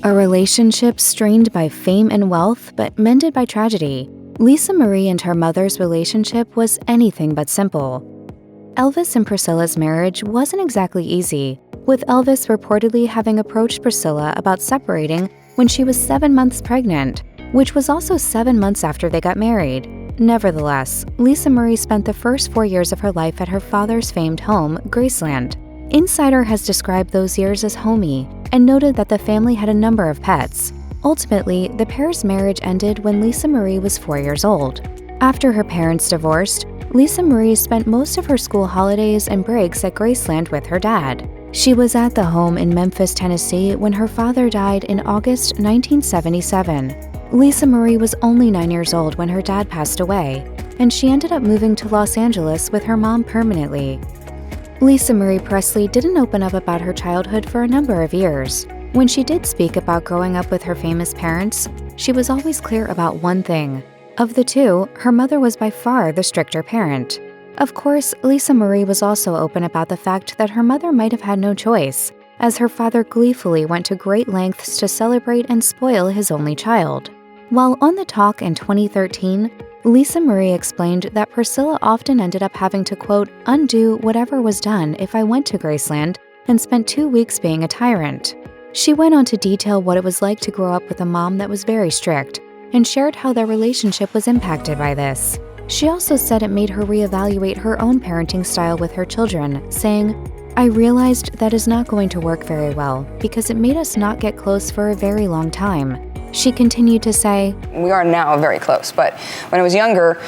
A relationship strained by fame and wealth, but mended by tragedy. Lisa Marie and her mother's relationship was anything but simple. Elvis and Priscilla's marriage wasn't exactly easy, with Elvis reportedly having approached Priscilla about separating when she was 7 months pregnant, which was also 7 months after they got married. Nevertheless, Lisa Marie spent the first 4 years of her life at her father's famed home, Graceland. Insider has described those years as homey and noted that the family had a number of pets. Ultimately, the pair's marriage ended when Lisa Marie was 4 years old. After her parents divorced, Lisa Marie spent most of her school holidays and breaks at Graceland with her dad. She was at the home in Memphis, Tennessee when her father died in August 1977. Lisa Marie was only 9 years old when her dad passed away, and she ended up moving to Los Angeles with her mom permanently. Lisa Marie Presley didn't open up about her childhood for a number of years. When she did speak about growing up with her famous parents, she was always clear about one thing. Of the two, her mother was by far the stricter parent. Of course, Lisa Marie was also open about the fact that her mother might have had no choice, as her father gleefully went to great lengths to celebrate and spoil his only child. While on the talk in 2013, Lisa Marie explained that Priscilla often ended up having to, quote, undo whatever was done if I went to Graceland and spent 2 weeks being a tyrant. She went on to detail what it was like to grow up with a mom that was very strict and shared how their relationship was impacted by this. She also said it made her reevaluate her own parenting style with her children, saying, I realized that is not going to work very well because it made us not get close for a very long time. She continued to say, we are now very close, but when I was younger,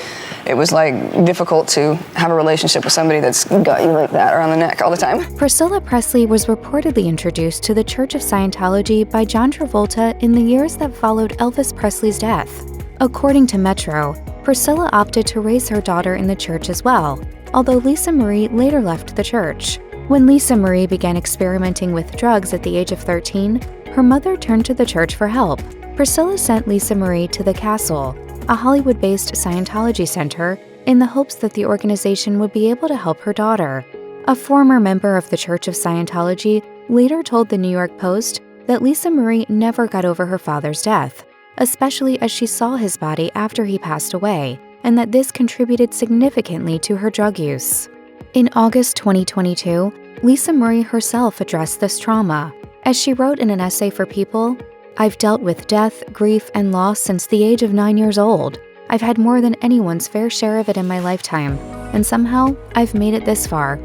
it was like difficult to have a relationship with somebody that's got you like that around the neck all the time. Priscilla Presley was reportedly introduced to the Church of Scientology by John Travolta in the years that followed Elvis Presley's death. According to Metro, Priscilla opted to raise her daughter in the church as well, although Lisa Marie later left the church. When Lisa Marie began experimenting with drugs at the age of 13, her mother turned to the church for help. Priscilla sent Lisa Marie to The Castle, a Hollywood-based Scientology center, in the hopes that the organization would be able to help her daughter. A former member of the Church of Scientology later told the New York Post that Lisa Marie never got over her father's death, especially as she saw his body after he passed away, and that this contributed significantly to her drug use. In August 2022, Lisa Marie herself addressed this trauma. As she wrote in an essay for People, I've dealt with death, grief, and loss since the age of 9 years old. I've had more than anyone's fair share of it in my lifetime, and somehow I've made it this far.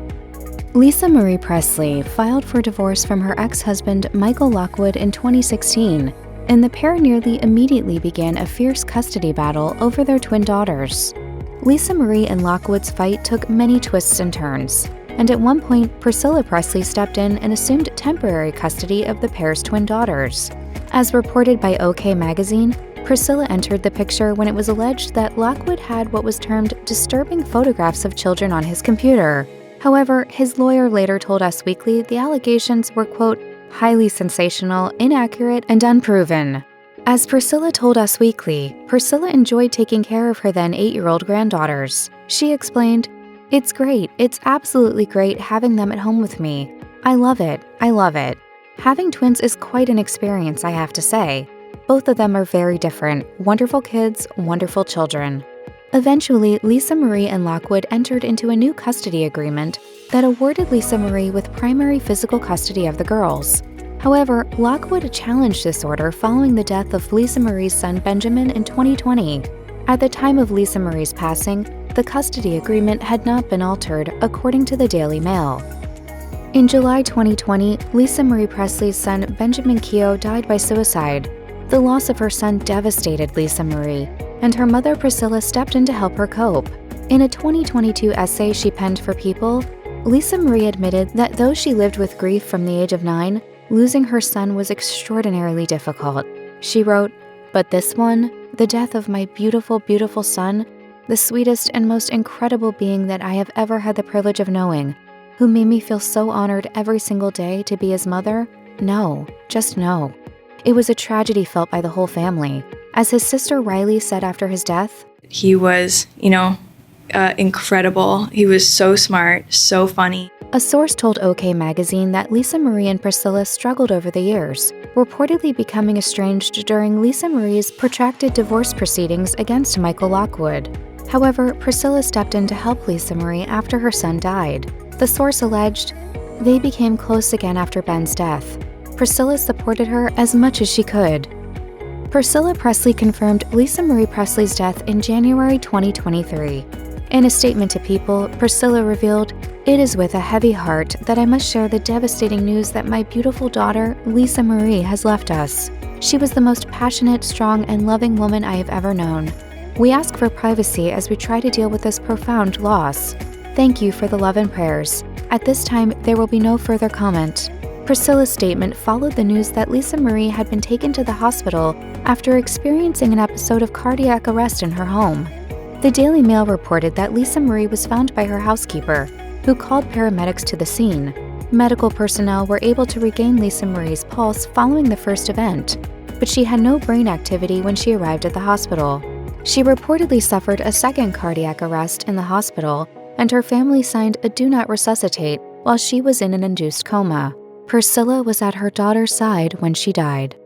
Lisa Marie Presley filed for divorce from her ex-husband Michael Lockwood in 2016, and the pair nearly immediately began a fierce custody battle over their twin daughters. Lisa Marie and Lockwood's fight took many twists and turns, and at one point Priscilla Presley stepped in and assumed temporary custody of the pair's twin daughters. As reported by OK Magazine, Priscilla entered the picture when it was alleged that Lockwood had what was termed disturbing photographs of children on his computer. However, his lawyer later told Us Weekly the allegations were, quote, highly sensational, inaccurate, and unproven. As Priscilla told Us Weekly, Priscilla enjoyed taking care of her then 8-year-old granddaughters. She explained, it's great, it's absolutely great having them at home with me. I love it, I love it. Having twins is quite an experience, I have to say. Both of them are very different, wonderful kids, wonderful children. Eventually, Lisa Marie and Lockwood entered into a new custody agreement that awarded Lisa Marie with primary physical custody of the girls. However, Lockwood challenged this order following the death of Lisa Marie's son Benjamin in 2020. At the time of Lisa Marie's passing, the custody agreement had not been altered, according to the Daily Mail. In July 2020, Lisa Marie Presley's son Benjamin Keogh died by suicide. The loss of her son devastated Lisa Marie, and her mother Priscilla stepped in to help her cope. In a 2022 essay she penned for People, Lisa Marie admitted that though she lived with grief from the age of 9, losing her son was extraordinarily difficult. She wrote, "But this one, the death of my beautiful, beautiful son, the sweetest and most incredible being that I have ever had the privilege of knowing, who made me feel so honored every single day to be his mother, no, just no. It was a tragedy felt by the whole family." As his sister Riley said after his death, he was, incredible. He was so smart, so funny. A source told OK Magazine that Lisa Marie and Priscilla struggled over the years, reportedly becoming estranged during Lisa Marie's protracted divorce proceedings against Michael Lockwood. However, Priscilla stepped in to help Lisa Marie after her son died. The source alleged, they became close again after Ben's death. Priscilla supported her as much as she could. Priscilla Presley confirmed Lisa Marie Presley's death in January 2023. In a statement to People, Priscilla revealed, "It is with a heavy heart that I must share the devastating news that my beautiful daughter, Lisa Marie, has left us. She was the most passionate, strong, and loving woman I have ever known. We ask for privacy as we try to deal with this profound loss. Thank you for the love and prayers. At this time, there will be no further comment." Priscilla's statement followed the news that Lisa Marie had been taken to the hospital after experiencing an episode of cardiac arrest in her home. The Daily Mail reported that Lisa Marie was found by her housekeeper, who called paramedics to the scene. Medical personnel were able to regain Lisa Marie's pulse following the first event, but she had no brain activity when she arrived at the hospital. She reportedly suffered a second cardiac arrest in the hospital, and her family signed a "do not resuscitate" while she was in an induced coma. Priscilla was at her daughter's side when she died.